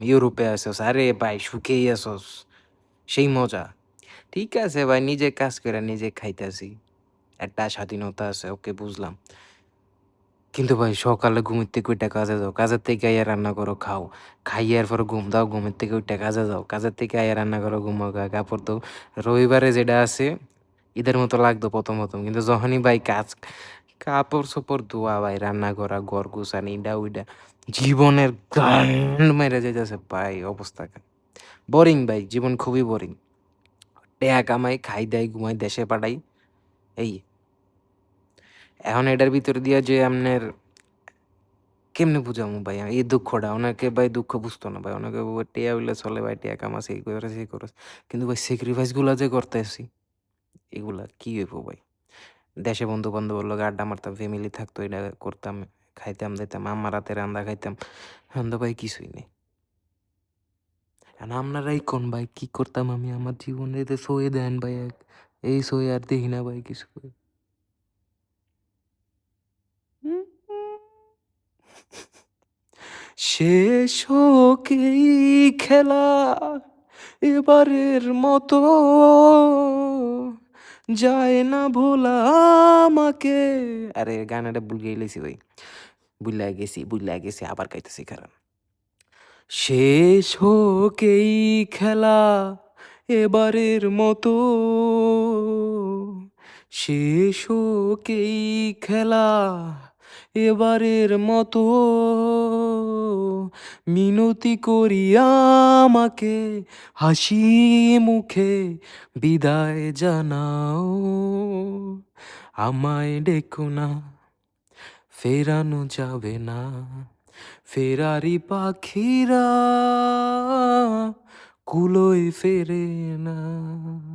ইউরোপে আছোস। আরে ভাই সুখেই আছোস। সেই মজা। ঠিক আছে ভাই নিজে কাজ কইরা নিজে খাইতাছি। একটা স্বাধীনতা আছে। ওকে বুঝলাম। কিন্তু ভাই সকালে ঘুমের থেকে উইঠা কাজে যাও। কাজের থেকে আইয়া রান্না করো, খাও। খাইয়া এরপরে ঘুম দাও। ঘুমের থেকে উইঠা কাজে যাও। কাজের থেকে আইয়া রান্না করো, ঘুমাও, কাপড় ধোও। রবিবারে যেটা আছে ঈদের মতো লাগতো ১ম। কিন্তু যখনই ভাই কাপড়-চোপড় ধোয়া ভাই, রান্না করা, ঘর গুছানি, এইডা ওইডা জীবনের গান্ড মাইরা যাইতাছে ভাই অবস্থা বোরিং ভাই, জীবন খুবই বোরিং। টেহা কামাই, খাই-দাই, ঘুমাই, দেশে পাঠাই। এই এখন এটার ভিতর দিয়া যে আমনের কেমনে বুঝামু ভাই এই দুঃখটা? অনেকে ভাই দুঃখ বুঝতো না ভাই। অনেকে বলবে টিয়া হইলে চলে ভাই, টিয়া কামাছে, এই কইরা সেই করস। কিন্তু ভাই স্যাক্রিফাইস গুলা যে করতেছি, এগুলা কি হইব ভাই? দেশে বন্ধু-বান্ধবের লগে আড্ডা মারতাম, ফ্যামিলি থাকতো, এটা করতাম, খাইতাম-দাইতাম, আম্মার হাতের রান্দা খাইতাম। এখন তো ভাই কিছুই নেই। এখন আপনারাই কোন ভাই কি করতাম আমি আমার জীবনে? এতে সয়ে দেন ভাই এই সয়ে আর দেখি না ভাই কিছু। শেষ হোক এই খেলা এবারের মতো, যায় না ভোলা আমাকে। আরে গানাটা ভুল গেছি ভাই, বুইল্লা গেছি আবার গাইতেছি কারণ শেষ হোক এই খেলা এবারের মতো, শেষ হোক এই খেলা এবারের মতো, মিনতি করি আমাকে হাসি মুখে বিদায় জানাও, আমায় ডেকো না, ফেরানো যাবে না, ফেরারি পাখিরা কুলোয় ফেরে না।